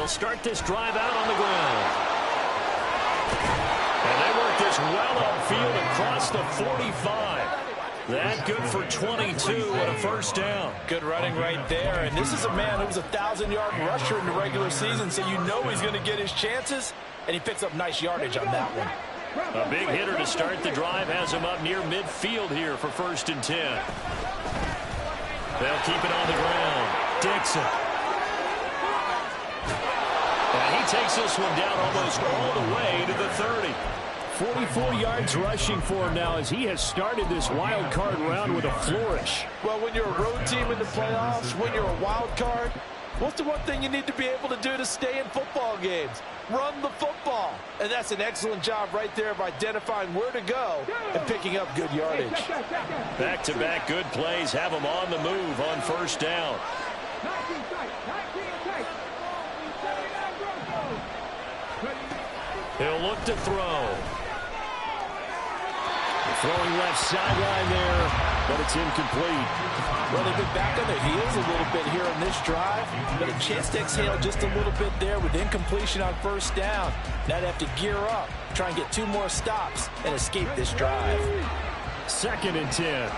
They'll start this drive out on the ground. And they work this well upfield across the 45. That good for 22 and a first down. Good running right there. And this is a man who was a 1,000-yard rusher in the regular season, so you know he's going to get his chances, and he picks up nice yardage on that one. A big hitter to start the drive has him up near midfield here for 1st and 10. They'll keep it on the ground. Dixon. And he takes this one down almost all the way to the 30. 44 yards rushing for him now as he has started this wild card round with a flourish. Well, when you're a road team in the playoffs, when you're a wild card, what's the one thing you need to be able to do to stay in football games? Run the football. And that's an excellent job right there of identifying where to go and picking up good yardage. Back-to-back good plays have him on the move on 1st down. He'll look to throw. Throwing left sideline there, but it's incomplete. Well, they've been back on their heels a little bit here on this drive, but a chance to exhale just a little bit there with incompletion on 1st down. Now they have to gear up, try and get 2 more stops and escape this drive. 2nd and 10.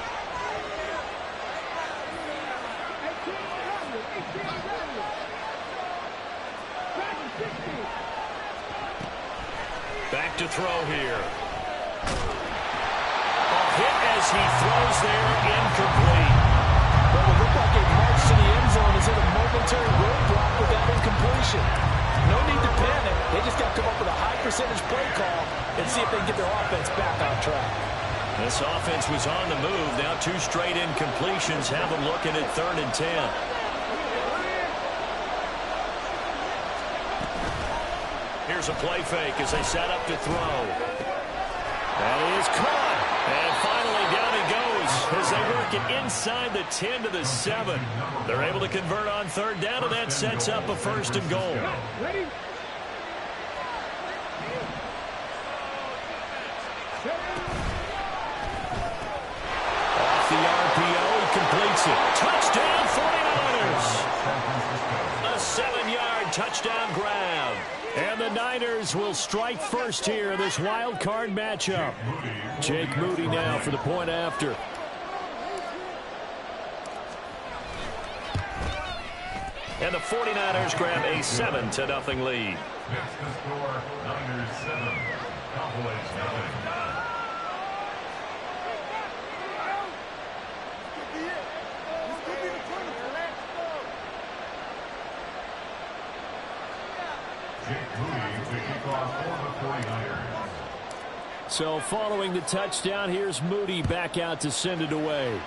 Back to throw here. Hit as he throws there, incomplete. Well, it looked like a march to the end zone is in a momentary roadblock with that incompletion. No need to panic. They just got to come up with a high percentage play call and see if they can get their offense back on track. This offense was on the move. Now 2 straight incompletions have them looking at 3rd and 10. Here's a play fake as they set up to throw. That is caught. And finally down he goes as they work it inside the 10 to the 7. They're able to convert on 3rd down, and that sets up a 1st and goal. Off the RPO, he completes it. Touchdown 49ers. A 7-yard touchdown grab. And the Niners will strike first here in this wild card matchup. Jake Moody now for the point after. And the 49ers grab a 7-0 lead. Next to score, Niners 7, Cowboys 9. So following the touchdown, here's Moody back out to send it away.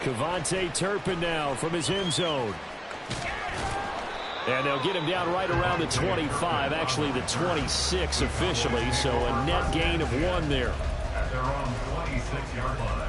Kevontae Turpin now from his end zone. And they'll get him down right around the 25, actually the 26 officially, so a net gain of 1 there. At their own 26-yard line.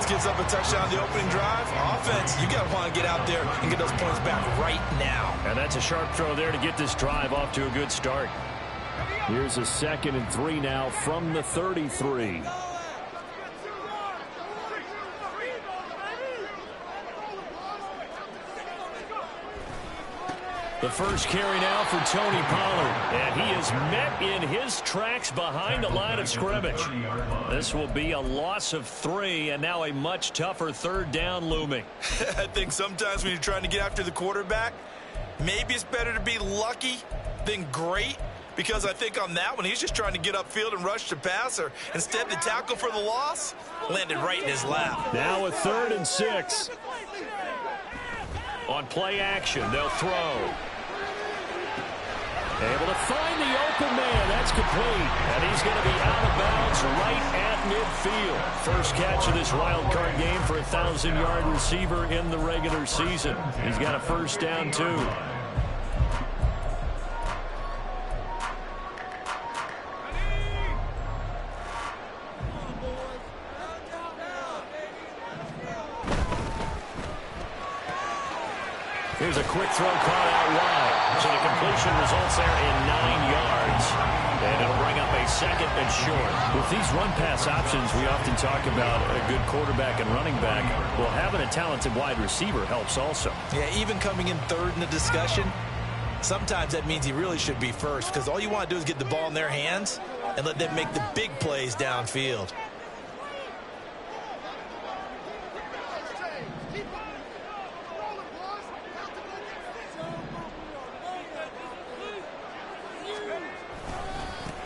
Gives up a touchdown the opening drive. Offense, you got to want to get out there and get those points back right now. And that's a sharp throw there to get this drive off to a good start. Here's a 2nd and 3 now from the 33. The first carry now for Tony Pollard. And he is met in his tracks behind the line of scrimmage. This will be a loss of 3, and now a much tougher 3rd down looming. I think sometimes when you're trying to get after the quarterback, maybe it's better to be lucky than great. Because I think on that one, he's just trying to get upfield and rush the passer. Instead, the tackle for the loss landed right in his lap. Now a 3rd and 6. On play action, they'll throw. Able to find the open man. That's complete. And he's going to be out of bounds right at midfield. First catch of this wild card game for a 1,000-yard receiver in the regular season. He's got a first down, too. Here's a quick throw caught out wide. So the completion results there in 9 yards. And it'll bring up a second and short. With these run-pass options, we often talk about a good quarterback and running back. Well, having a talented wide receiver helps also. Yeah, even coming in third in the discussion, sometimes that means he really should be first, because all you want to do is get the ball in their hands and let them make the big plays downfield.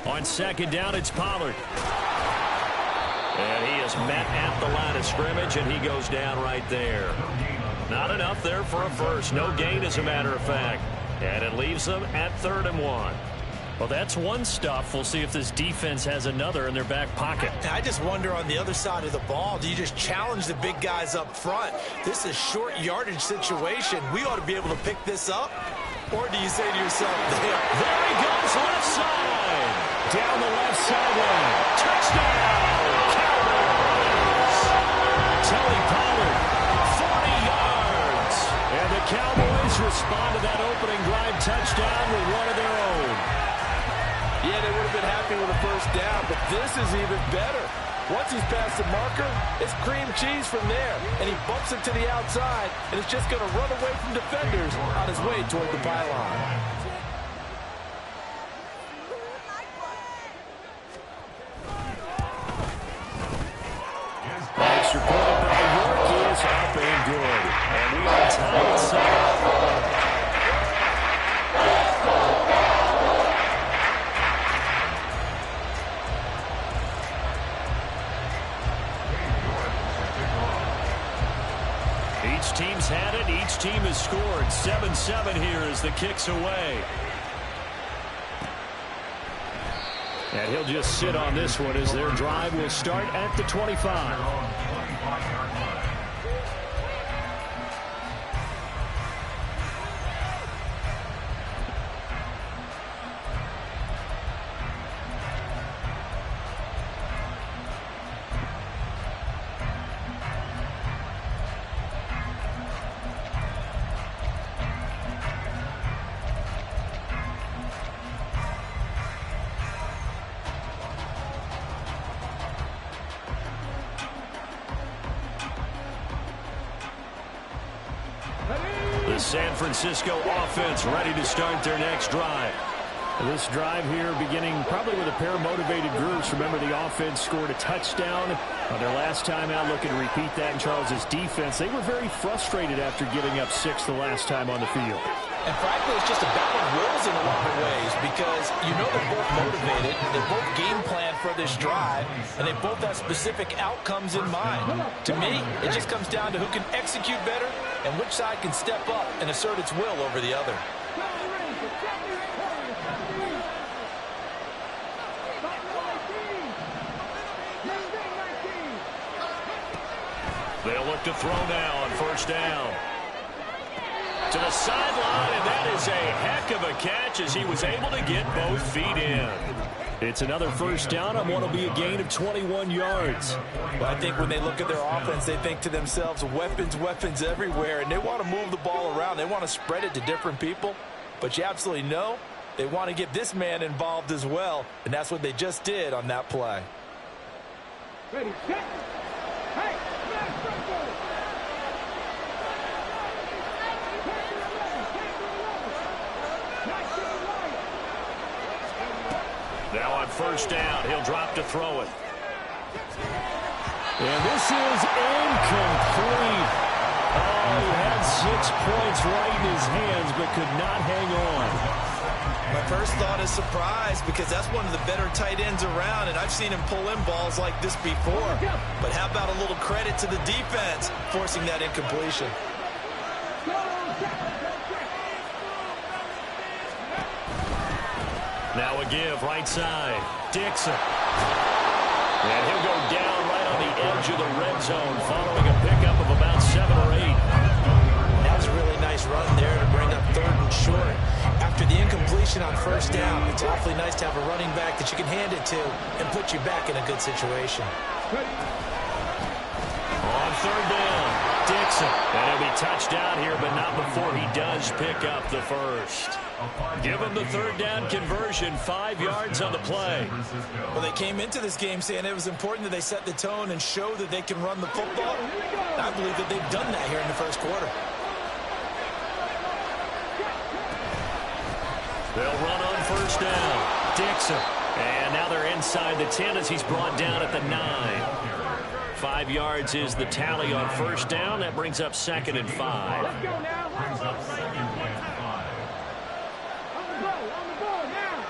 On second down, it's Pollard. And he is met at the line of scrimmage, and he goes down right there. Not enough there for a first. No gain, as a matter of fact. And it leaves them at 3rd and 1. Well, that's one stuff. We'll see if this defense has another in their back pocket. I just wonder on the other side of the ball, do you just challenge the big guys up front? This is a short yardage situation. We ought to be able to pick this up. Or do you say to yourself, there he goes, left side. Down the left sideline. Touchdown, Cowboys. Tony Pollard, 40 yards. And the Cowboys respond to that opening drive touchdown with one of their own. Yeah, they would have been happy with a first down, but this is even better. Once he's past the marker, it's cream cheese from there. And he bumps it to the outside, and it's just going to run away from defenders on his way toward the pylon. Extra point by York is up and good. And we are tied at 7. Each team's had it. Each team has scored. 7-7 here as the kick's away. And he'll just sit on this one as their drive will start at the 25. The San Francisco offense ready to start their next drive. This drive here beginning probably with a pair of motivated groups. Remember, the offense scored a touchdown on their last time out, looking to repeat that in Charles' defense. They were very frustrated after giving up 6 the last time on the field. And frankly, it's just a battle of wills in a lot of ways, because you know they're both motivated, they both game plan for this drive, and they both have specific outcomes in mind. To me, it just comes down to who can execute better and which side can step up and assert its will over the other. They'll look to throw now on first down. To the sideline, and that is a heck of a catch as he was able to get both feet in. It's another first down on what will be a gain of 21 yards. Well, I think when they look at their offense, they think to themselves, weapons, weapons everywhere, and they want to move the ball around. They want to spread it to different people, but you absolutely know they want to get this man involved as well, and that's what they just did on that play. Ready, set. Hey, now on first down, he'll drop to throw it. And this is incomplete. Oh, he had 6 points right in his hands, but could not hang on. My first thought is surprise, because that's one of the better tight ends around, and I've seen him pull in balls like this before. But how about a little credit to the defense forcing that incompletion? Now a give right side. Dixon. And he'll go down right on the edge of the red zone following a pickup of about 7 or 8. That was a really nice run there to bring up 3rd and short. After the incompletion on 1st down, it's awfully nice to have a running back that you can hand it to and put you back in a good situation. On 3rd down, Dixon. And he'll be touched out here, but not before he does pick up the first. Give him the 3rd down conversion, 5 yards on the play. Well, they came into this game saying it was important that they set the tone and show that they can run the football. I believe that they've done that here in the 1st quarter. They'll run on 1st down. Dixon. And now they're inside the 10 as he's brought down at the 9. 5 yards is the tally on 1st down. That brings up 2nd and 5. Let's go now. Brings up 2nd and 5. On the ball, now.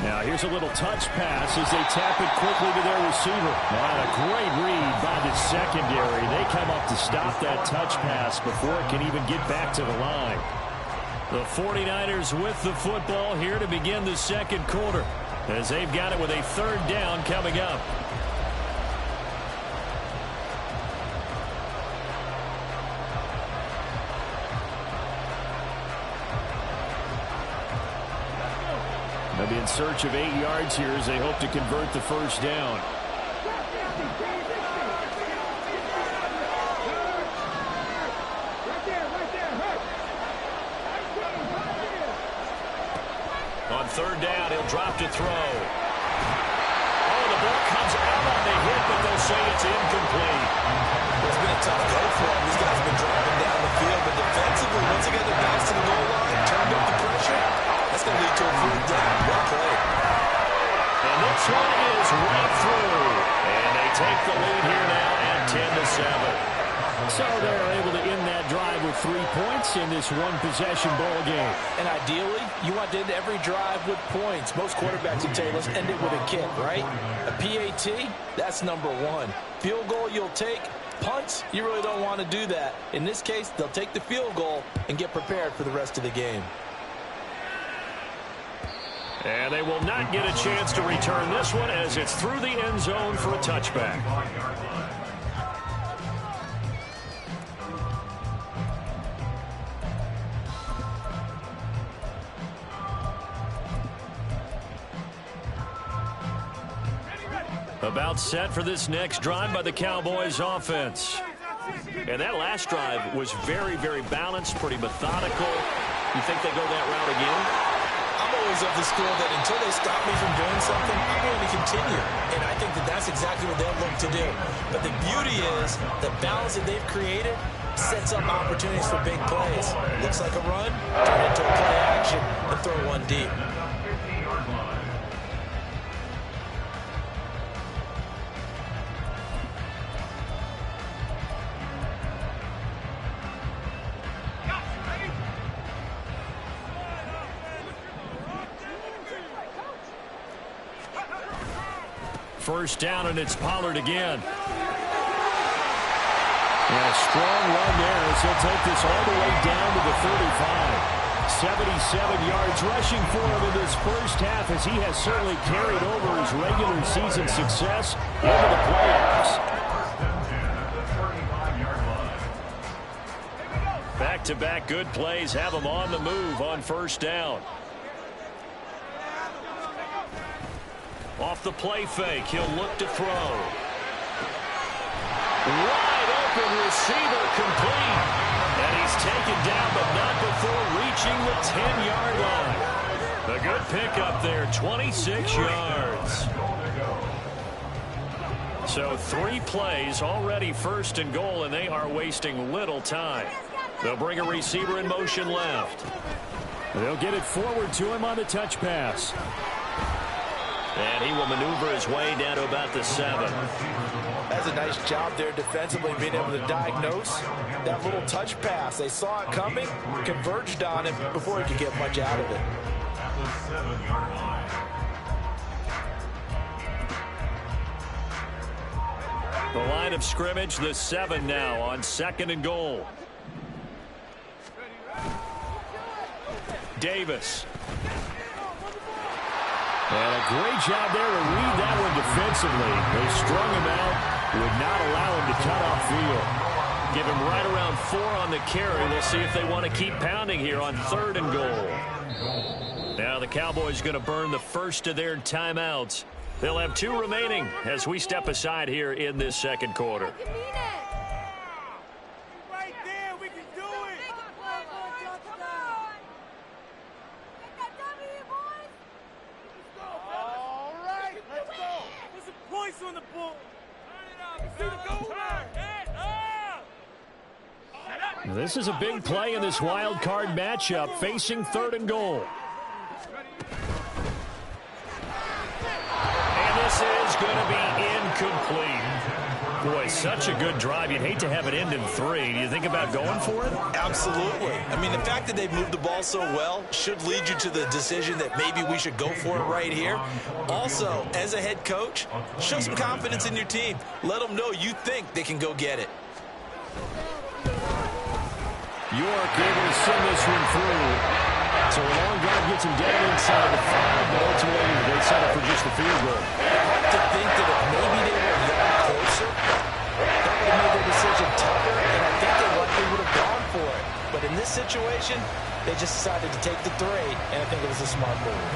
Now here's a little touch pass as they tap it quickly to their receiver. And a great read by the secondary. They come up to stop that touch pass before it can even get back to the line. The 49ers with the football here to begin the 2nd quarter, as they've got it with a 3rd down coming up. They'll be in search of 8 yards here as they hope to convert the 1st down. On 3rd down, he'll drop to throw. Oh, the ball comes out on the hit, but they'll say it's incomplete. It's been a tough go for them. These guys have been driving down the field, but defensively, once again, they're back to the goal line, turned up the pressure. That's going to lead to a 4th down. Well played. And this one is right through. And they take the lead here now at 10-7. So they're able to end that drive with 3 points in this one-possession ball game. And ideally, you want to end every drive with points. Most quarterbacks would tell you, let's end it with a kick, right? A PAT, that's number 1. Field goal you'll take. Punts, you really don't want to do that. In this case, they'll take the field goal and get prepared for the rest of the game. And they will not get a chance to return this one as it's through the end zone for a touchback. About set for this next drive by the Cowboys offense. And that last drive was very, very balanced, pretty methodical. You think they go that route again? I'm always of the school that until they stop me from doing something, I'm going to continue. And I think that that's exactly what they'll look to do. But the beauty is the balance that they've created sets up opportunities for big plays. Looks like a run, turn it into a play action, and throw one deep. First down, and it's Pollard again. And a strong run there as he'll take this all the way down to the 35. 77 yards rushing for him in this first half as he has certainly carried over his regular season success into the playoffs. Back-to-back good plays have him on the move on first down. Off the play fake, he'll look to throw. Wide open receiver complete. And he's taken down, but not before reaching the 10-yard line. A good pickup there, 26 yards. So 3 plays, already first and goal, and they are wasting little time. They'll bring a receiver in motion left. They'll get it forward to him on the touch pass. And he will maneuver his way down to about the 7. That's a nice job there defensively, being able to diagnose that little touch pass. They saw it coming, converged on it before he could get much out of it. The line of scrimmage, the 7 now on 2nd and goal. Davis. And a great job there to read that one defensively. They strung him out, would not allow him to cut off field. Give him right around 4 on the carry. We'll see if they want to keep pounding here on 3rd and goal. Now the Cowboys going to burn the first of their timeouts. They'll have 2 remaining as we step aside here in this second quarter. Right there, we can do it. All right, let's go. Put some points on the board. See the goal line. This is a big play in this wild card matchup, facing 3rd and goal. And this is going to be incomplete. Boy, such a good drive. You'd hate to have it end in 3. Do you think about going for it? Absolutely. I mean, the fact that they've moved the ball so well should lead you to the decision that maybe we should go for it right here. Also, as a head coach, show some confidence in your team. Let them know you think they can go get it. York able to send this one through. So a long drive gets him down inside the 5, but ultimately they settle for just the field goal. To think that if maybe they were a yard closer, that would have made their decision tougher, and I think they likely would have gone for it. But in this situation, they just decided to take the 3, and I think it was a smart move.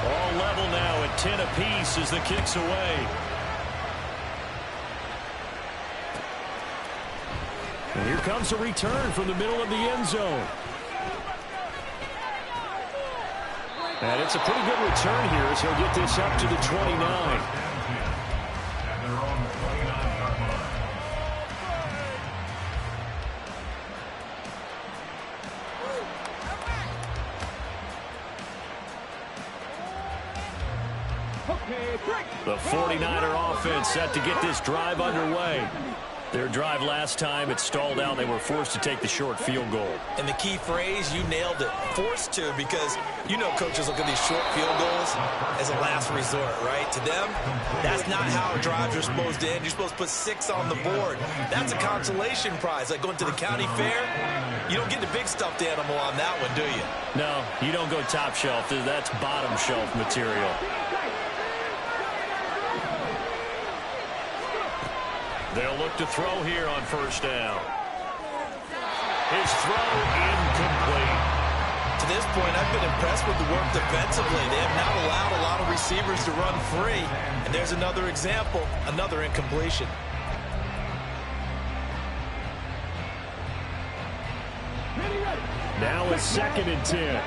All level now at 10 apiece as the kick's away. And here comes a return from the middle of the end zone. And it's a pretty good return here as he'll get this up to the 29. And they're on the 29-yard line. The 49er offense set to get this drive underway. Their drive last time, it stalled out. They were forced to take the short field goal. And the key phrase, you nailed it, forced to, because you know coaches look at these short field goals as a last resort, right? To them, that's not how drives are supposed to end. You're supposed to put 6 on the board. That's a consolation prize, like going to the county fair. You don't get the big stuffed animal on that one, do you? No, you don't go top shelf. That's bottom shelf material. They'll look to throw here on 1st down. His throw incomplete. To this point, I've been impressed with the work defensively. They have not allowed a lot of receivers to run free. And there's another example, another incompletion. Now it's 2nd and 10.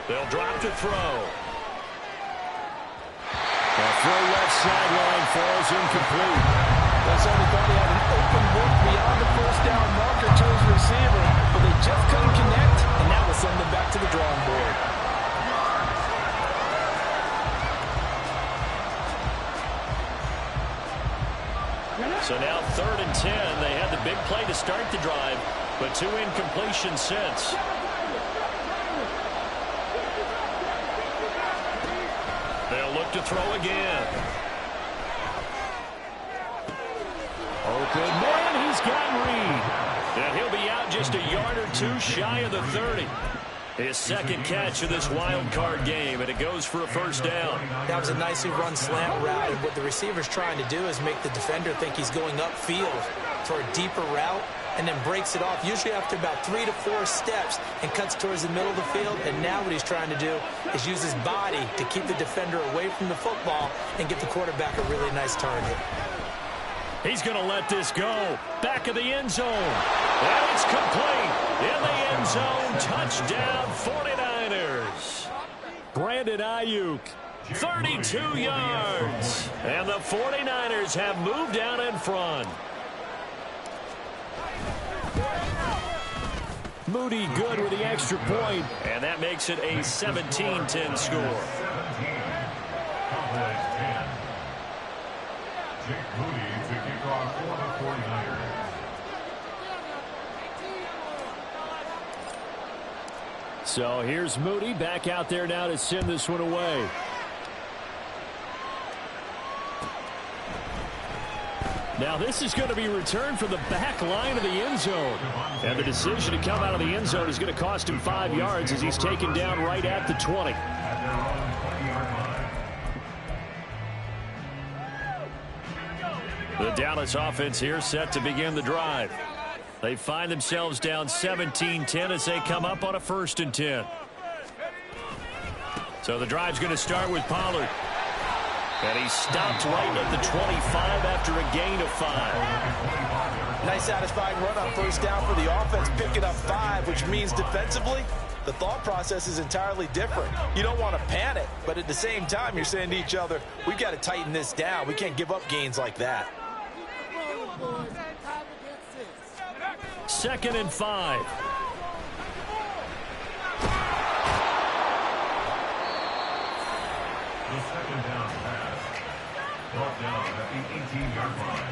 They'll drop to throw. The throw left sideline falls incomplete. They thought he had an open look beyond the 1st down marker to his receiver, but they just couldn't connect, and that will send them back to the drawing board. So now 3rd and 10. They had the big play to start the drive, but 2 incompletions since. They'll look to throw again. Open man, he's got Reed. And he'll be out just a yard or 2 shy of the 30. His 2nd catch of this wild card game, and it goes for a 1st down. That was a nicely run slant route, and what the receiver's trying to do is make the defender think he's going upfield for a deeper route, and then breaks it off, usually after about 3 to 4 steps, and cuts towards the middle of the field. And now what he's trying to do is use his body to keep the defender away from the football and get the quarterback a really nice target. He's going to let this go. Back of the end zone. And it's complete. In the end zone. Touchdown 49ers. Brandon Ayuk, 32 yards. And the 49ers have moved out in front. Moody good with the extra point, and that makes it a 17-10 score. Cowboys 10. Jake Moody to kick off for the 49ers. So here's Moody back out there now to send this one away. Now this is going to be returned from the back line of the end zone. And the decision to come out of the end zone is going to cost him 5 yards as he's taken down right at the 20. The Dallas offense here set to begin the drive. They find themselves down 17-10 as they come up on a 1st and 10. So the drive's going to start with Pollard. And he stopped right at the 25 after a gain of 5. Nice satisfying run on 1st down for the offense, picking up 5, which means defensively, the thought process is entirely different. You don't want to panic, but at the same time, you're saying to each other, we've got to tighten this down. We can't give up gains like that. 2nd and 5. The 2nd down pass. Brought down at the 18-yard line.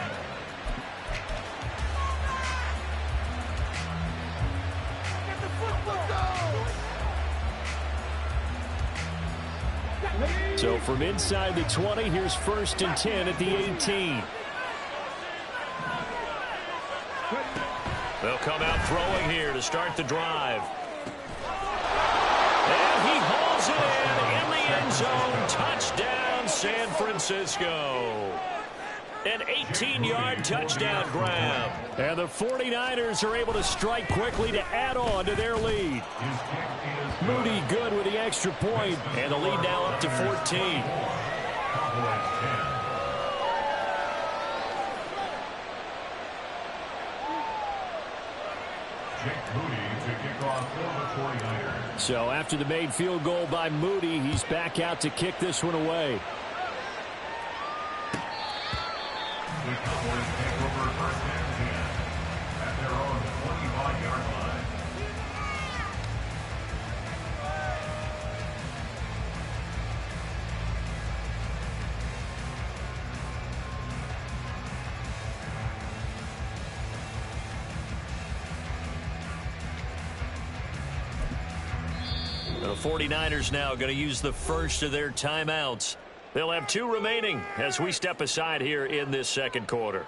Get the football! So from inside the 20, here's 1st and 10 at the 18. They'll come out throwing here to start the drive. And he hauls it in the end zone. Touchdown, San Francisco. An 18-yard touchdown grab. And the 49ers are able to strike quickly to add on to their lead. Moody good with the extra point, and the lead now up to 14. So after the made field goal by Moody, he's back out to kick this one away. The Cowboys take over 1st and 10 at their own 25-yard line. The 49ers now going to use the first of their timeouts. They'll have 2 remaining as we step aside here in this 2nd quarter.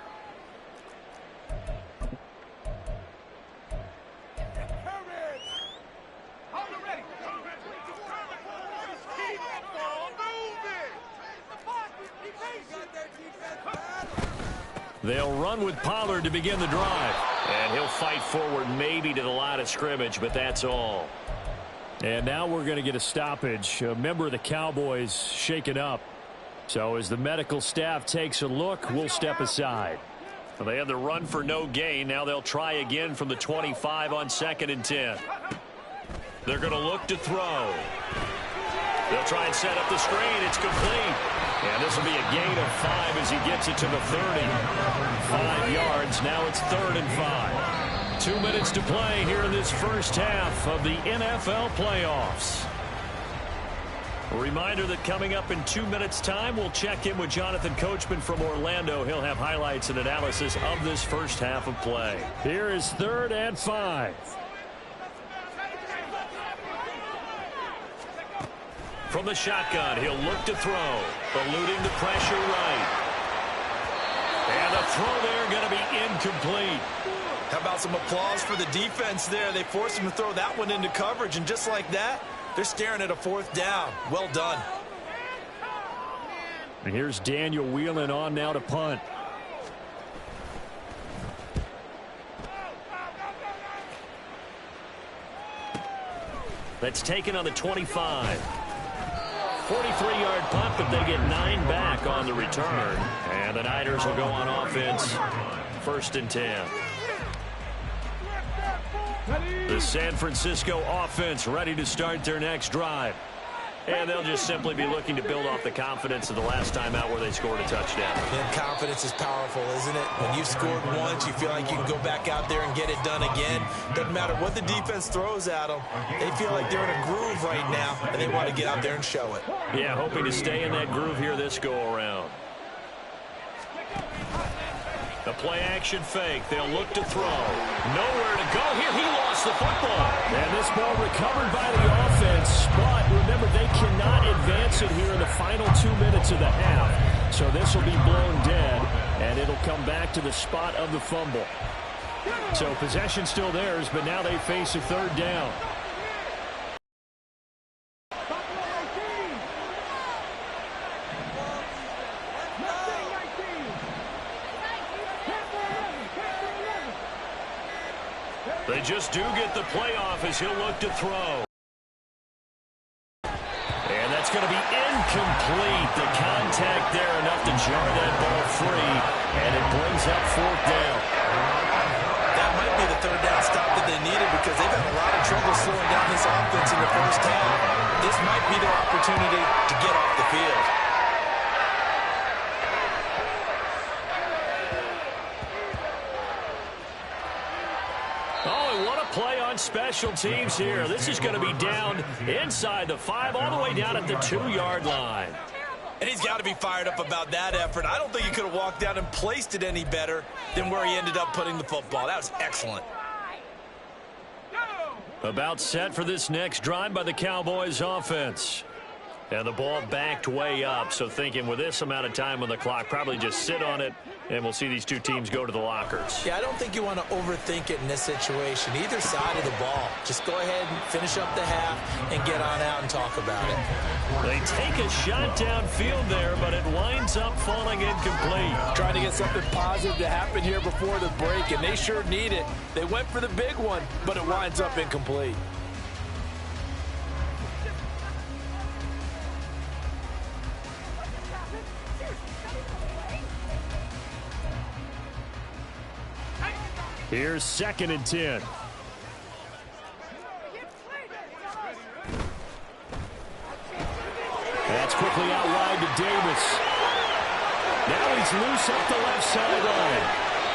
They'll run with Pollard to begin the drive. And he'll fight forward maybe to the line of scrimmage, but that's all. And now we're going to get a stoppage. A member of the Cowboys shaken up. So as the medical staff takes a look, we'll step aside. Well, they had the run for no gain. Now they'll try again from the 25 on 2nd and 10. They're going to look to throw. They'll try and set up the screen. It's complete. And this will be a gain of 5 as he gets it to the 30. 5 yards. Now it's 3rd and 5. 2 minutes to play here in this first half of the NFL playoffs. A reminder that coming up in 2 minutes' time, we'll check in with Jonathan Coachman from Orlando. He'll have highlights and analysis of this first half of play. Here is 3rd and 5. From the shotgun, he'll look to throw, eluding the pressure right. And the throw there going to be incomplete. How about some applause for the defense there? They forced him to throw that one into coverage, and just like that, they're staring at a 4th down. Well done. And here's Daniel Whelan on now to punt. That's taken on the 25. 43-yard punt, but they get 9 back on the return. And the Niners will go on offense. 1st and 10. The San Francisco offense ready to start their next drive. And they'll just simply be looking to build off the confidence of the last time out where they scored a touchdown. And confidence is powerful, isn't it? When you've scored once, you feel like you can go back out there and get it done again. Doesn't matter what the defense throws at them. They feel like they're in a groove right now, and they want to get out there and show it. Yeah, hoping to stay in that groove here this go-around. The play-action fake. They'll look to throw. Nowhere to go here. He lost the football. And this ball recovered by the offense, but remember, they cannot advance it here in the final 2 minutes of the half. So this will be blown dead, and it'll come back to the spot of the fumble. So possession still theirs, but now they face a third down. They just do get the playoff as he'll look to throw. And that's going to be incomplete. The contact there enough to jar that ball free, and it brings up fourth down. That might be the third down stop that they needed because they've had a lot of trouble slowing down this offense in the first half. This might be their opportunity to get off the field. Oh, and what a play on special teams here. This is going to be down inside the 5, all the way down at the 2-yard line. And he's got to be fired up about that effort. I don't think he could have walked down and placed it any better than where he ended up putting the football. That was excellent. About set for this next drive by the Cowboys offense. And the ball backed way up, so thinking with this amount of time on the clock, probably just sit on it, and we'll see these two teams go to the lockers. Yeah, I don't think you want to overthink it in this situation. Either side of the ball. Just go ahead and finish up the half and get on out and talk about it. They take a shot downfield there, but it winds up falling incomplete. Trying to get something positive to happen here before the break, and they sure need it. They went for the big one, but it winds up incomplete. Here's 2nd and 10. That's quickly out wide to Davis. Now he's loose up the left sideline.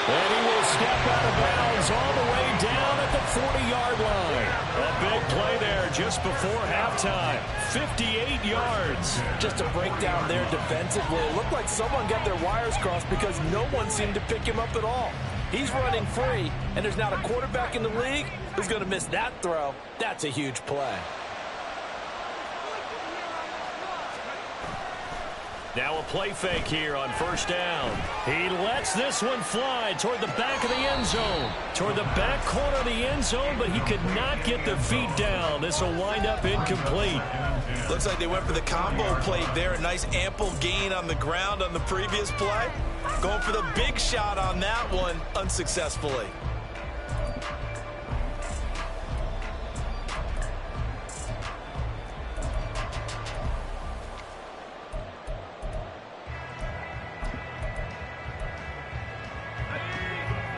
And he will step out of bounds all the way down at the 40-yard line. A big play there just before halftime. 58 yards. Just a breakdown there defensively. It looked like someone got their wires crossed because no one seemed to pick him up at all. He's running free, and there's not a quarterback in the league who's going to miss that throw. That's a huge play. Now a play fake here on first down. He lets this one fly toward the back of the end zone. Toward the back corner of the end zone, but he could not get the feet down. This will wind up incomplete. Looks like they went for the combo play there. A nice ample gain on the ground on the previous play. Going for the big shot on that one unsuccessfully.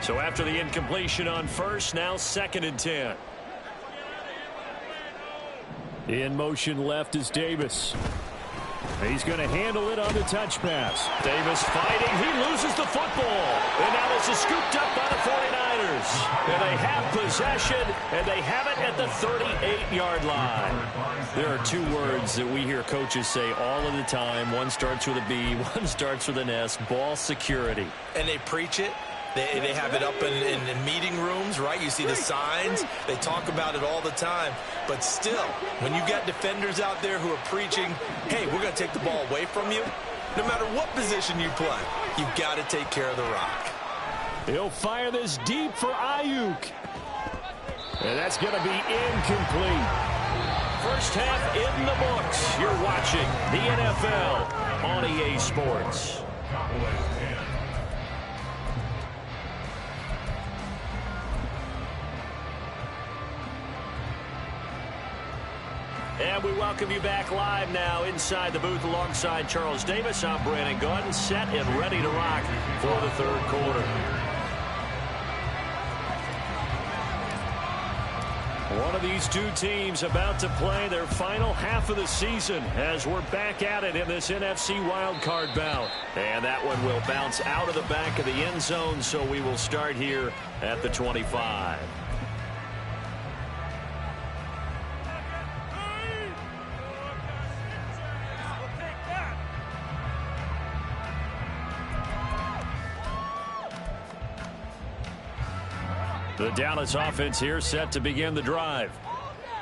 So after the incompletion on first, now 2nd and 10. In motion left is Davis. He's going to handle it on the touch pass. Davis fighting. He loses the football. And now this is scooped up by the 49ers. And they have possession, and they have it at the 38-yard line. There are two words that we hear coaches say all of the time. One starts with a B, one starts with an S. Ball security. And they preach it. They have it up in meeting rooms, right? You see the signs. They talk about it all the time. But still, when you got defenders out there who are preaching, hey, we're going to take the ball away from you, no matter what position you play, you've got to take care of the rock. He'll fire this deep for Ayuk. And that's going to be incomplete. First half in the books. You're watching the NFL on EA Sports. And we welcome you back live now inside the booth alongside Charles Davis. I'm Brandon Gaudin, set and ready to rock for the third quarter. One of these two teams about to play their final half of the season as we're back at it in this NFC wildcard bout. And that one will bounce out of the back of the end zone, so we will start here at the 25. The Dallas offense here set to begin the drive.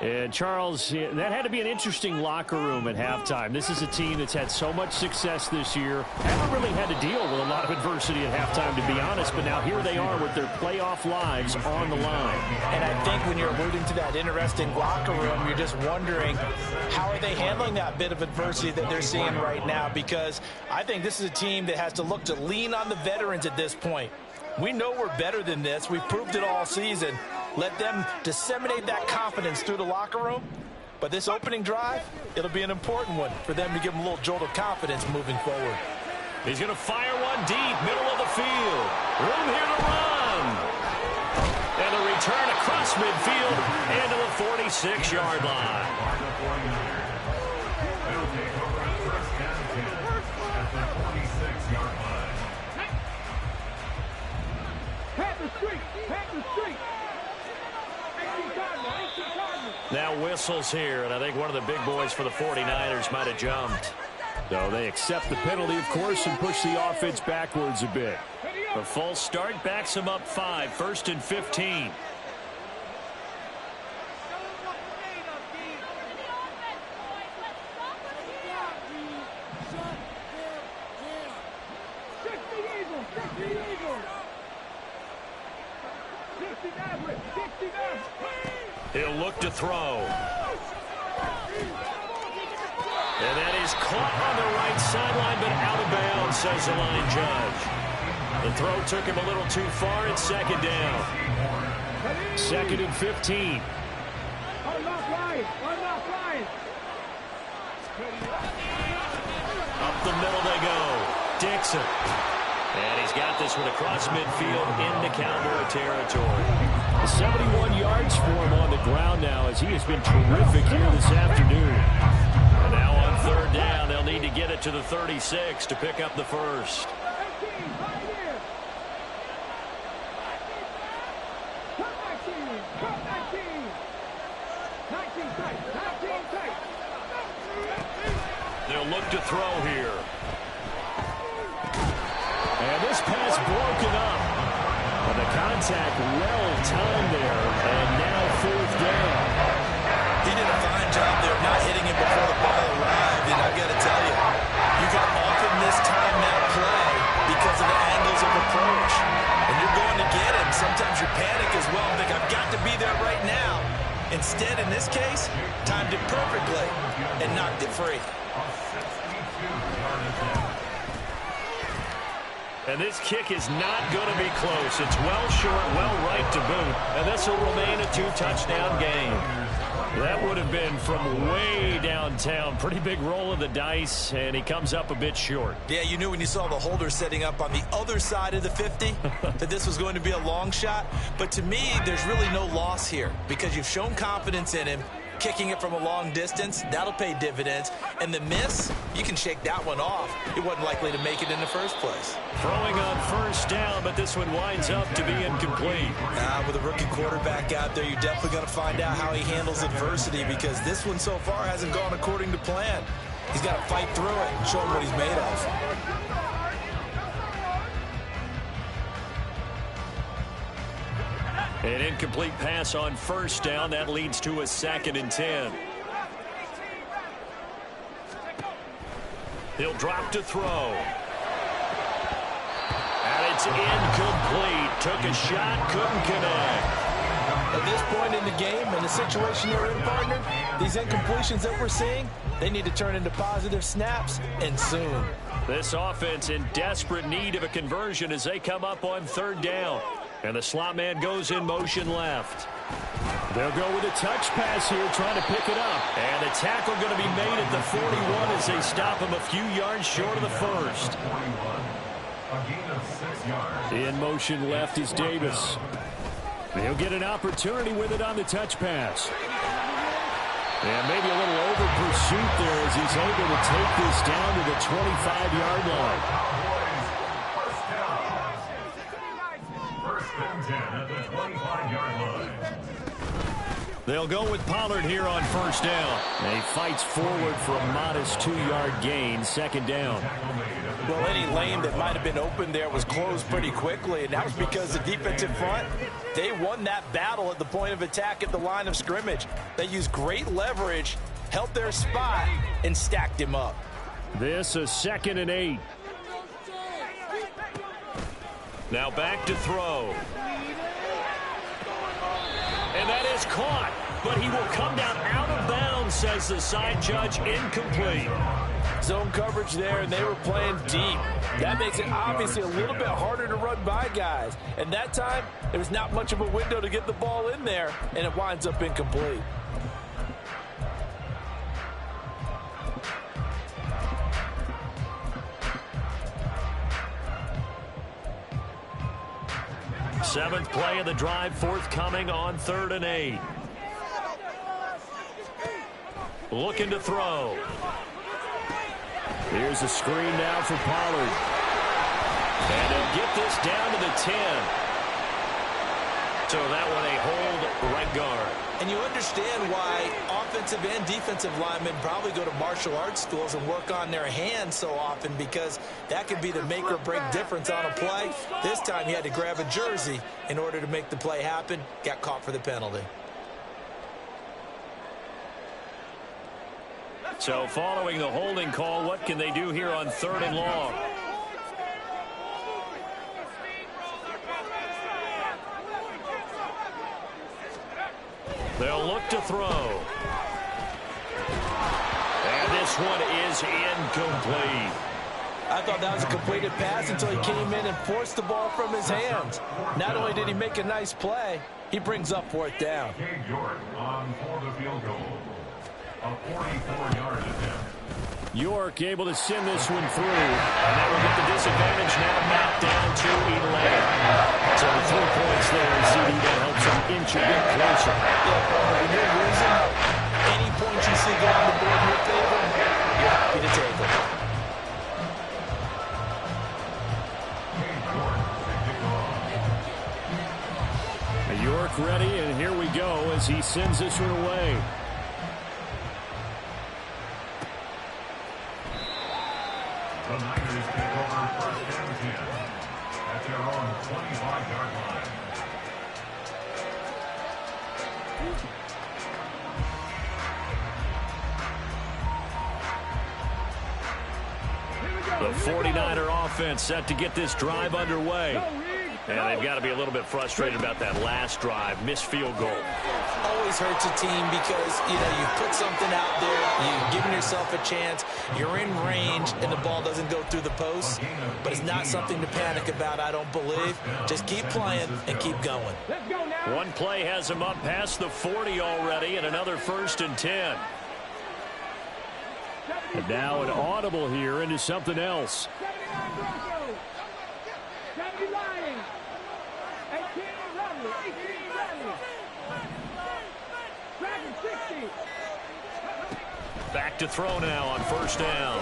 And, Charles, that had to be an interesting locker room at halftime. This is a team that's had so much success this year. Haven't really had to deal with a lot of adversity at halftime, to be honest. But now here they are with their playoff lives on the line. And I think when you're alluding to that interesting locker room, you're just wondering how are they handling that bit of adversity that they're seeing right now? Because I think this is a team that has to look to lean on the veterans at this point. We know we're better than this. We've proved it all season. Let them disseminate that confidence through the locker room. But this opening drive, it'll be an important one for them to give them a little jolt of confidence moving forward. He's going to fire one deep, middle of the field. Room here to run. And a return across midfield into the 46-yard line. Now whistles here, and I think one of the big boys for the 49ers might have jumped. So they accept the penalty, of course, and push the offense backwards a bit. A false start backs them up 5, 1st and 15. He'll look to throw. And that is caught on the right sideline, but out of bounds, says the line judge. The throw took him a little too far, and second down. 2nd and 15. Up the middle they go. Dixon. And he's got this one across midfield into Cowboy territory. 71 yards for him on the ground now, as he has been terrific here this afternoon. And now on 3rd down, they'll need to get it to the 36 to pick up the first. They'll look to throw here. And this pass broken up. And the contact well timed there. And now 4th down. He did a fine job there not hitting him before the ball arrived. And I've got to tell you, you can often mistime that play because of the angles of approach. And you're going to get him. Sometimes you panic as well and think, I've got to be there right now. Instead, in this case, timed it perfectly and knocked it free. And this kick is not going to be close. It's well short, well right to boot. And this will remain a 2-touchdown game. That would have been from way downtown. Pretty big roll of the dice, and he comes up a bit short. Yeah, you knew when you saw the holder setting up on the other side of the 50 that this was going to be a long shot. But to me, there's really no loss here because you've shown confidence in him. Kicking it from a long distance, that'll pay dividends. And the miss, you can shake that one off. It wasn't likely to make it in the first place. Throwing on 1st down, but this one winds up to be incomplete. With a rookie quarterback out there, you're definitely going to find out how he handles adversity because this one so far hasn't gone according to plan. He's got to fight through it and show him what he's made of. An incomplete pass on 1st down. That leads to a 2nd and 10. He'll drop to throw. And it's incomplete. Took a shot, couldn't connect. At this point in the game, in the situation they're in, partner, these incompletions that we're seeing, they need to turn into positive snaps, and soon. This offense in desperate need of a conversion as they come up on 3rd down. And the slot man goes in motion left. They'll go with a touch pass here, trying to pick it up. And the tackle going to be made at the 41 as they stop him a few yards short of the first. In motion left is Davis. He'll get an opportunity with it on the touch pass. And maybe a little over pursuit there as he's able to take this down to the 25-yard line. They'll go with Pollard here on first down. And he fights forward for a modest 2-yard gain, second down. Well, any lane that might have been open there was closed pretty quickly, and that was because the defensive front, they won that battle at the point of attack at the line of scrimmage. They used great leverage, held their spot, and stacked him up. This is 2nd and 8. Now back to throw. And that is caught, but he will come down out of bounds, says the side judge, incomplete. Zone coverage there, and they were playing deep. That makes it obviously a little bit harder to run by guys. And that time, there was not much of a window to get the ball in there, and it winds up incomplete. Seventh play of the drive forthcoming on 3rd and 8. Looking to throw. Here's a screen now for Pollard. And he'll get this down to the 10. So that one a hold right guard. And you understand why offensive and defensive linemen probably go to martial arts schools and work on their hands so often, because that could be the make or break difference on a play. This time he had to grab a jersey in order to make the play happen. Got caught for the penalty. So following the holding call, what can they do here on 3rd and long? They'll look to throw. And this one is incomplete. I thought that was a completed pass until he came in and forced the ball from his hands. Not only did he make a nice play, he brings up 4th down. Cade York on for the field goal. A 44-yard attempt. York able to send this one through. And that will get the disadvantage now back down to 11. So 3 points there, and CD that helps him inch a bit closer. When you're losing, any points you see go on the board in your favor, you're happy to take them. York ready, and here we go as he sends this one away. The Niners take over 1st and 10 at their own 25-yard line. The 49er offense set to get this drive underway. And they've got to be a little bit frustrated about that last drive. Missed field goal. Always hurts a team because, you put something out there, you've given yourself a chance, you're in range, and the ball doesn't go through the post. But it's not something to panic about, I don't believe. Just keep playing and keep going. One play has him up past the 40 already, and another 1st and 10. And now an audible here into something else. Back to throw now on 1st down.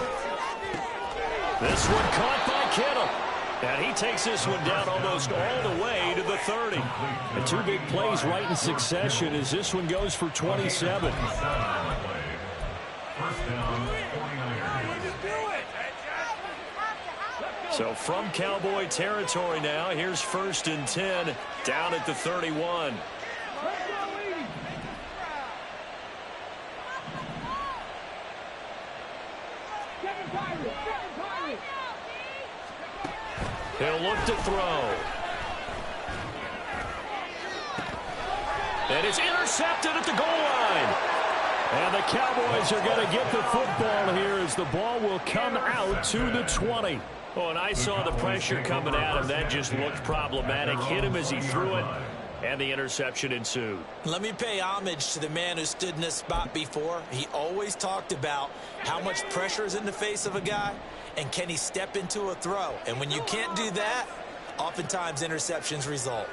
This one caught by Kittle. And he takes this one down almost all the way to the 30. And 2 big plays right in succession as this one goes for 27. First down, 49ers. So from Cowboy territory now, here's 1st and 10 down at the 31. He'll look to throw. And it's intercepted at the goal line. And the Cowboys are going to get the football here as the ball will come out to the 20. Oh, and I saw the pressure coming at him. That just looked problematic. Hit him as he threw it, and the interception ensued. Let me pay homage to the man who stood in this spot before. He always talked about how much pressure is in the face of a guy, and can he step into a throw. And when you can't do that, oftentimes interceptions result.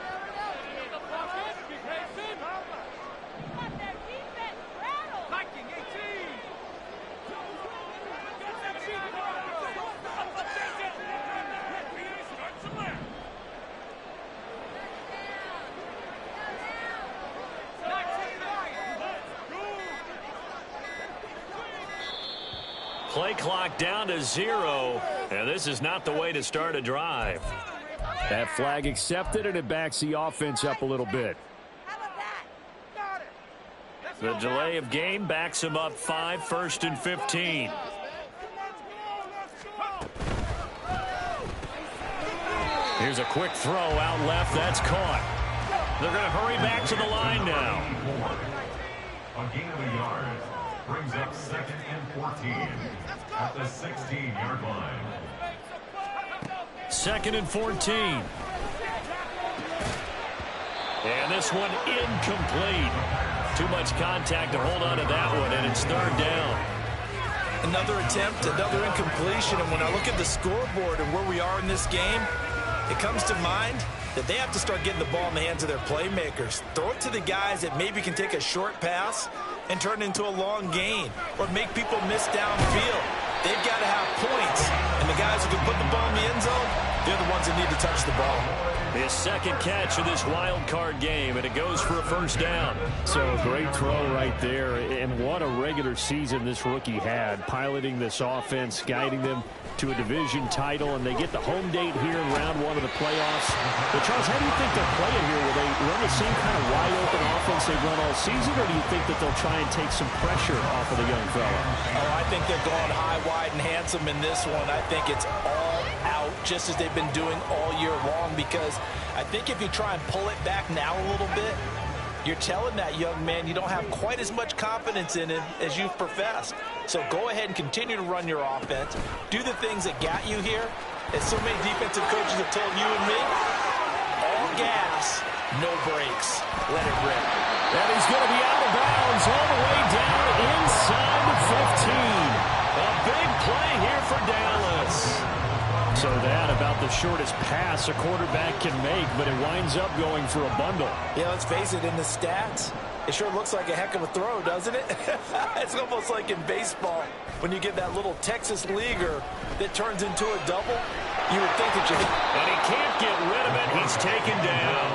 Play clock down to 0, and this is not the way to start a drive. That flag accepted, and it backs the offense up a little bit. The delay of game backs him up 5, 1st and 15. Here's a quick throw out left. That's caught. They're going to hurry back to the line now. A gain of a yard brings up 2nd and 14 at the 16-yard line. 2nd and 14. And this one incomplete. Too much contact to hold on to that one, and it's 3rd down. Another attempt, another incompletion, and when I look at the scoreboard and where we are in this game, it comes to mind that they have to start getting the ball in the hands of their playmakers. Throw it to the guys that maybe can take a short pass and turn it into a long gain or make people miss downfield. They've got to have points, and the guys who can put the ball in the end zone, they're the ones that need to touch the ball. His second catch of this wild card game, and it goes for a 1st down. So a great throw right there, and what a regular season this rookie had, piloting this offense, guiding them to a division title, and they get the home date here in round 1 of the playoffs. But Charles, how do you think they're playing here? Will they run the same kind of wide-open offense they've run all season, or do you think that they'll try and take some pressure off of the young fella? Oh, I think they're going high, wide, and handsome in this one. I think it's all out, just as they've been doing all year long, because I think if you try and pull it back now a little bit, you're telling that young man you don't have quite as much confidence in him as you've professed. So go ahead and continue to run your offense. Do the things that got you here. As so many defensive coaches have told you and me, all gas, no brakes. Let it rip. And he's going to be out of bounds all the way down inside the 15. A big play here for Dallas. So that about the shortest pass a quarterback can make, but it winds up going for a bundle. Yeah, let's face it, in the stats, it sure looks like a heck of a throw, doesn't it? It's almost like in baseball when you get that little Texas leaguer that turns into a double. You would think that you... And he can't get rid of it. He's taken down.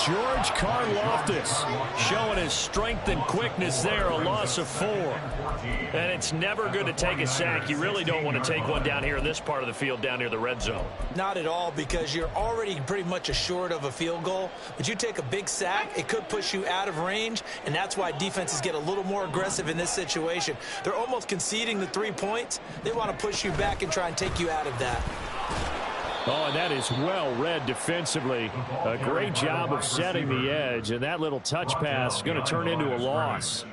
George Karlaftis showing his strength and quickness there, a loss of 4. And it's never good to take a sack. You really don't want to take one down here in this part of the field, down near the red zone. Not at all, because you're already pretty much assured of a field goal. But you take a big sack, it could push you out of range, and that's why defenses get a little more aggressive in this situation. They're almost conceding the 3 points. They want to push you back and try and take you out of that. Oh, and that is well read defensively. A great job of setting the edge, and that little touch pass is going to turn into a loss.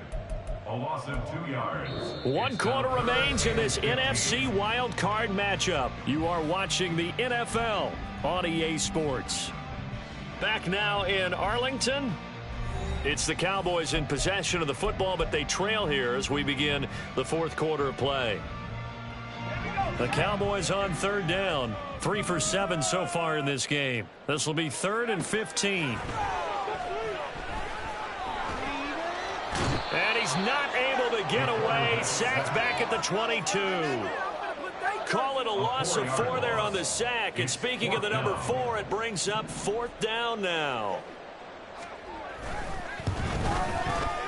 A loss of 2 yards. 1 quarter remains in this NFC wild card matchup. You are watching the NFL on EA Sports. Back now in Arlington. It's the Cowboys in possession of the football, but they trail here as we begin the 4th quarter of play. The Cowboys on 3rd down. 3 for 7 so far in this game. This will be 3rd and 15. And he's not able to get away. Sacked back at the 22. Call it a loss of 4 there on the sack. And speaking of the number 4, it brings up 4th down now.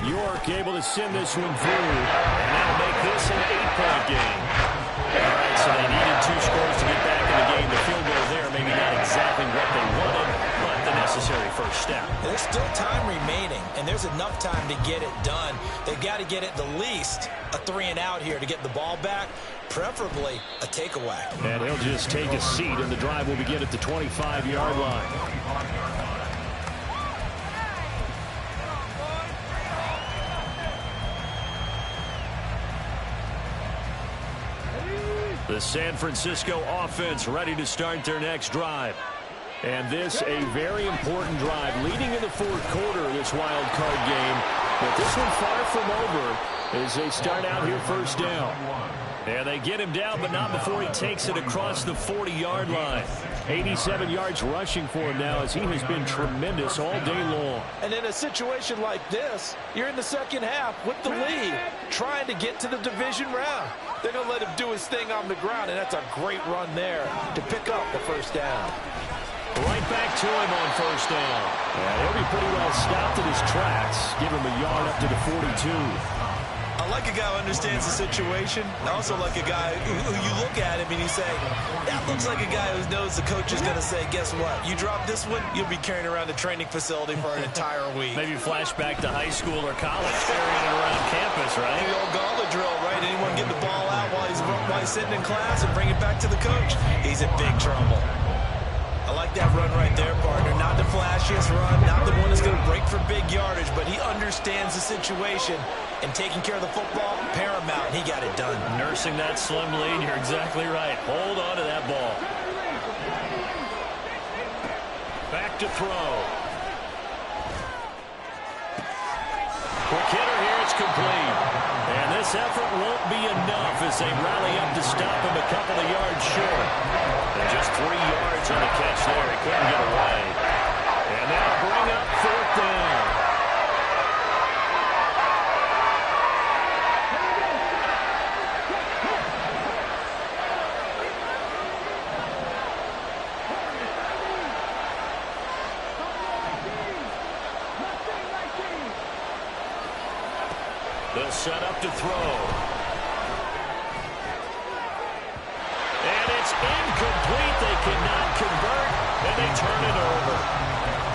York able to send this one through. And that'll make this an 8-point game. All right, so they needed 2 scores to get back in the game. The field goal there, maybe not exactly what they wanted, but the necessary first step. There's still time remaining, and there's enough time to get it done. They've got to get at the least a 3-and-out here to get the ball back, preferably a takeaway. And he'll just take a seat, and the drive will begin at the 25-yard line. The San Francisco offense ready to start their next drive. And this a very important drive leading in the 4th quarter of this wild card game. But this one far from over as they start out here 1st down. And they get him down, but not before he takes it across the 40-yard line. 87 yards rushing for him now as he has been tremendous all day long. And in a situation like this, you're in the second half with the lead, trying to get to the division round. They're going to let him do his thing on the ground, and that's a great run there to pick up the 1st down. Right back to him on 1st down. Yeah, he'll be pretty well stopped in his tracks. Give him a yard up to the 42. I like a guy who understands the situation. I also like a guy who you look at him and you say, that looks like a guy who knows the coach is going to say, guess what? You drop this one, you'll be carrying around the training facility for an entire week. Maybe flashback to high school or college, carrying it around campus, right? The old gauntlet drill, right? Anyone get the ball out while he's sitting in class and bring it back to the coach? He's in big trouble. I like that run right there, partner. Not the flashiest run, not the one that's going to break for big yardage, but he understands the situation, and taking care of the football, paramount. He got it done. Nursing that slim lead, you're exactly right. Hold on to that ball. Back to throw. Quick hitter here, it's complete. And this effort won't be enough as they rally up to stop him a couple of yards short. And just 3 yards on the catch there. He couldn't get away. And that'll bring up 4th down. They'll set up to throw. And it's incomplete. They cannot convert, and they turn it over.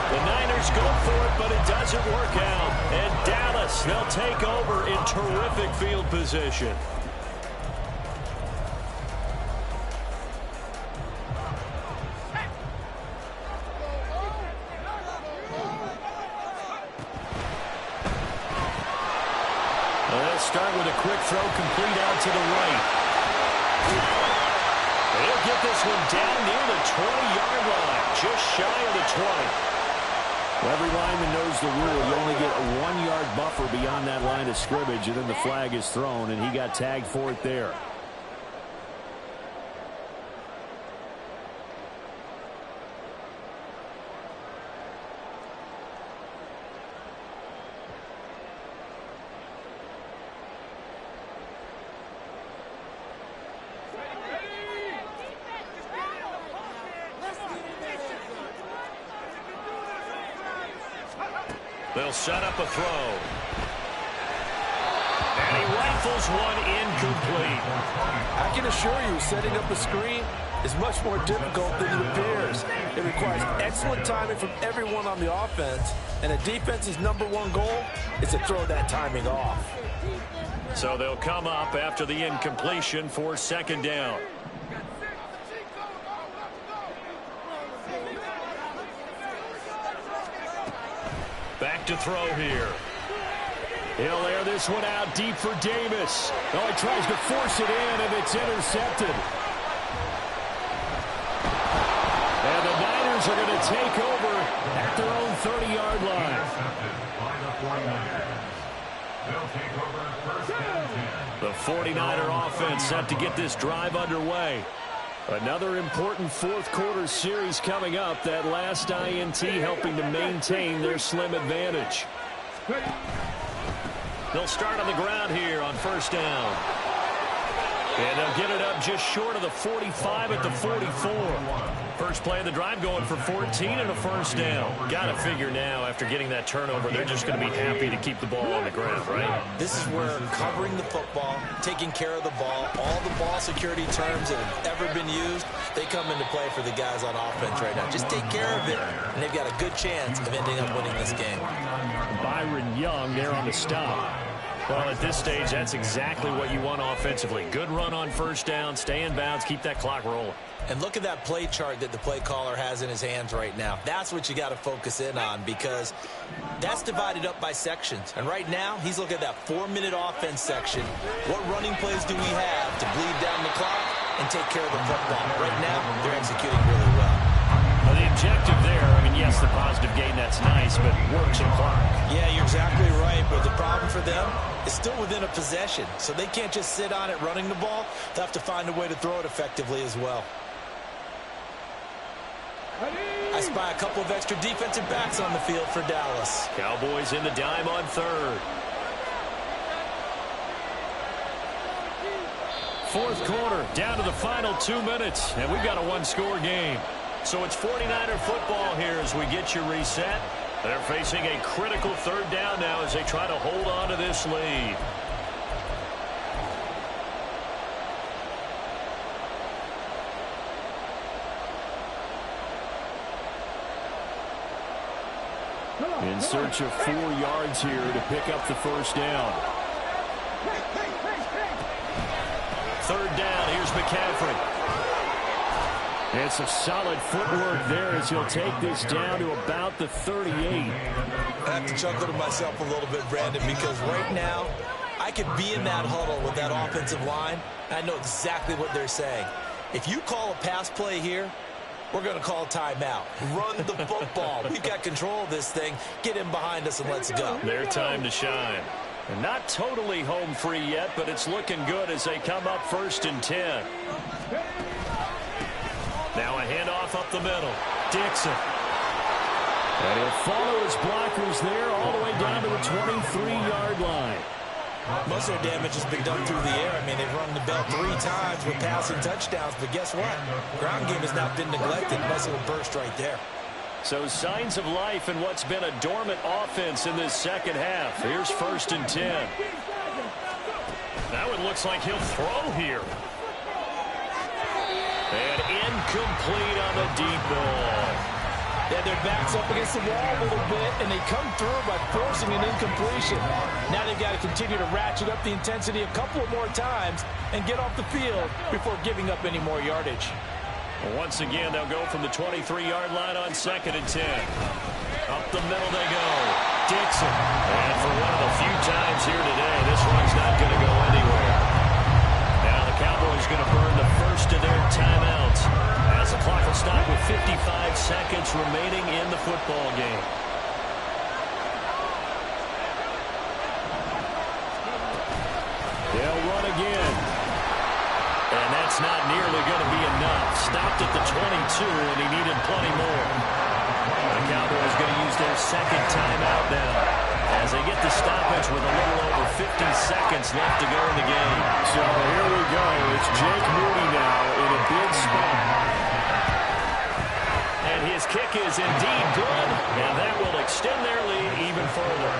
The Niners go for it, but it doesn't work out. And Dallas, they'll take over in terrific field position. Start with a quick throw complete out to the right. They'll get this one down near the 20-yard line, just shy of the 20. Well, every lineman knows the rule. You only get a 1-yard buffer beyond that line of scrimmage, and then the flag is thrown, and he got tagged for it there. They'll set up a throw. And he rifles one incomplete. I can assure you, setting up a screen is much more difficult than it appears. It requires excellent timing from everyone on the offense, and a defense's #1 goal is to throw that timing off. So they'll come up after the incompletion for 2nd down. Back to throw here. He'll air this one out deep for Davis. Oh, he tries to force it in, and it's intercepted. And the Niners are going to take over at their own 30-yard line. By the 49ers. They'll take over 1st and 10. The 49er offense set to get this drive underway. Another important 4th quarter series coming up. That last INT helping to maintain their slim advantage. They'll start on the ground here on 1st down. And they'll get it up just short of the 45 at the 44. First play of the drive going for 14 and a 1st down. Got to figure now after getting that turnover, they're just going to be happy to keep the ball on the ground, right? This is where covering the football, taking care of the ball, all the ball security terms that have ever been used, they come into play for the guys on offense right now. Just take care of it, and they've got a good chance of ending up winning this game. Byron Young there on the stop. Well, at this stage, that's exactly what you want offensively. Good run on 1st down, stay in bounds, keep that clock rolling. And look at that play chart that the play caller has in his hands right now. That's what you got to focus in on, because that's divided up by sections. And right now, he's looking at that 4-minute offense section. What running plays do we have to bleed down the clock and take care of the football? Right now, they're executing really well. Well, the objective there, I mean, yes, the positive gain, that's nice, but works in clock. Yeah, you're exactly right, but the problem for them is still within a possession, so they can't just sit on it running the ball. They'll have to find a way to throw it effectively as well. I spy a couple of extra defensive backs on the field for Dallas. Cowboys in the dime on 3rd. 4th quarter, down to the final 2 minutes, and we've got a 1-score game. So it's 49er football here as we get you reset. They're facing a critical 3rd down now as they try to hold on to this lead. In search of 4 yards here to pick up the first down. Third down, here's McCaffrey. It's a solid footwork there as he'll take this down to about the 38. I have to chuckle to myself a little bit, Brandon, because right now I could be in that huddle with that offensive line, and I know exactly what they're saying. If you call a pass play here, we're going to call timeout. Run the football. We've got control of this thing. Get in behind us and let's go. Their time to shine. And not totally home free yet, but it's looking good as they come up 1st and 10. Now a handoff up the middle. Dixon. And he'll follow his blockers there all the way down to the 23-yard line. Most of their damage has been done through the air. I mean, they've rung the bell 3 times with passing touchdowns, but guess what? Ground game has not been neglected. Nice little burst right there. So signs of life in what's been a dormant offense in this second half. Here's 1st and 10. Now it looks like he'll throw here. And incomplete on the deep ball. Yeah, their back's up against the wall a little bit, and they come through by forcing an incompletion. Now they've got to continue to ratchet up the intensity a couple more times and get off the field before giving up any more yardage. Well, once again, they'll go from the 23-yard line on 2nd and 10. Up the middle they go. Dixon. And for one of the few times here today, this one's not going to go anywhere. Now the Cowboys going to burn the first of their timeouts as the clock will stop with 55 seconds remaining in the football game. They'll run again. And that's not nearly going to be enough. Stopped at the 22, and he needed plenty more. The Cowboys going to use their second timeout now as they get the stoppage with a little over 50 seconds left to go in the game. So here we go. It's Jake Moody now in a big spot. And his kick is indeed good, and that will extend their lead even further.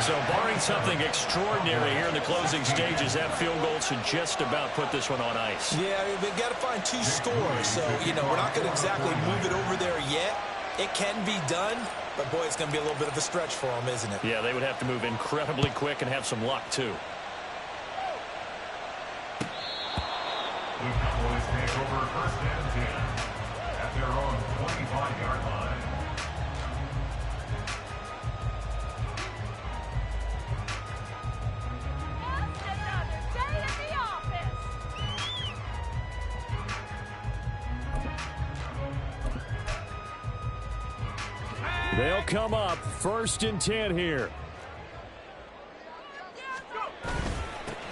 So barring something extraordinary here in the closing stages, that field goal should just about put this one on ice. Yeah, they've got to find 2 scores. So, you know, we're not going to exactly move it over there yet. It can be done, but, boy, it's going to be a little bit of a stretch for them, isn't it? Yeah, they would have to move incredibly quick and have some luck, too. The Cowboys take over 1st and 10 at their own 25-yard line. They'll come up 1st and 10 here.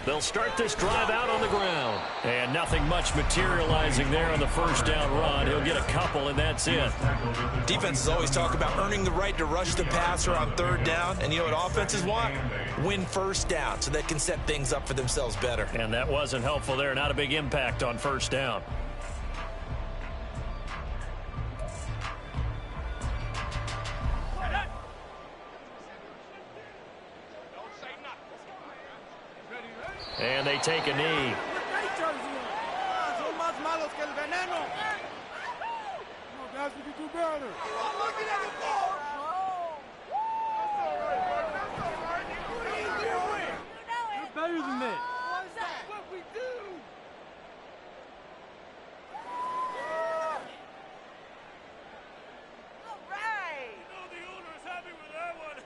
They'll start this drive out on the ground. And nothing much materializing there on the first down run. He'll get a couple, and that's it. Defenses always talk about earning the right to rush the passer on 3rd down. And you know what offenses want? Win 1st down so they can set things up for themselves better. And that wasn't helpful there. Not a big impact on 1st down. And they take a knee. Better than this. That's what we do. All right. You know the owner is happy with that one.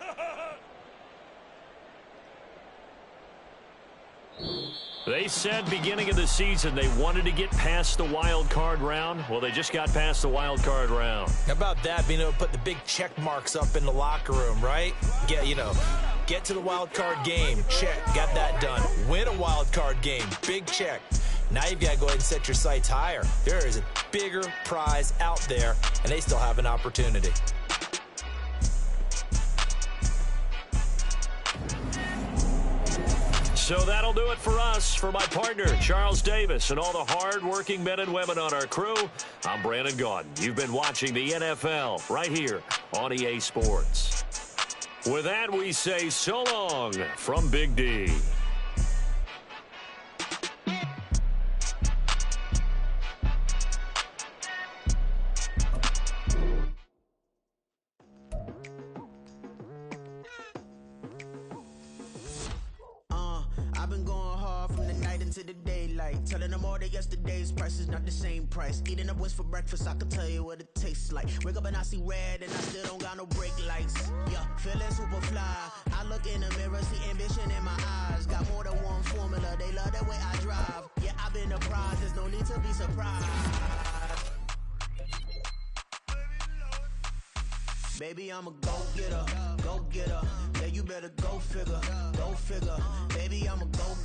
They said beginning of the season they wanted to get past the wild card round. Well, they just got past the wild card round. How about that, being able to put the big check marks up in the locker room, right? Get to the wild card game. Check. Got that done. Win a wild card game. Big check. Now you've got to go ahead and set your sights higher. There is a bigger prize out there, and they still have an opportunity. So that'll do it for us. For my partner, Charles Davis, and all the hard-working men and women on our crew, I'm Brandon Gaudin. You've been watching the NFL right here on EA Sports. With that, we say so long from Big D. been going hard from the night into the daylight. Telling them all that yesterday's price is not the same price. Eating up what's for breakfast, I can tell you what it tastes like. Wake up and I see red and I still don't got no brake lights. Yeah, feeling super fly. I look in the mirror, see ambition in my eyes. Got more than one formula, they love the way I drive. Yeah, I've been apprised, there's no need to be surprised. Baby, I'm a go-getter, go-getter. Yeah, you better go figure, go figure. Baby, I'm a go-getter.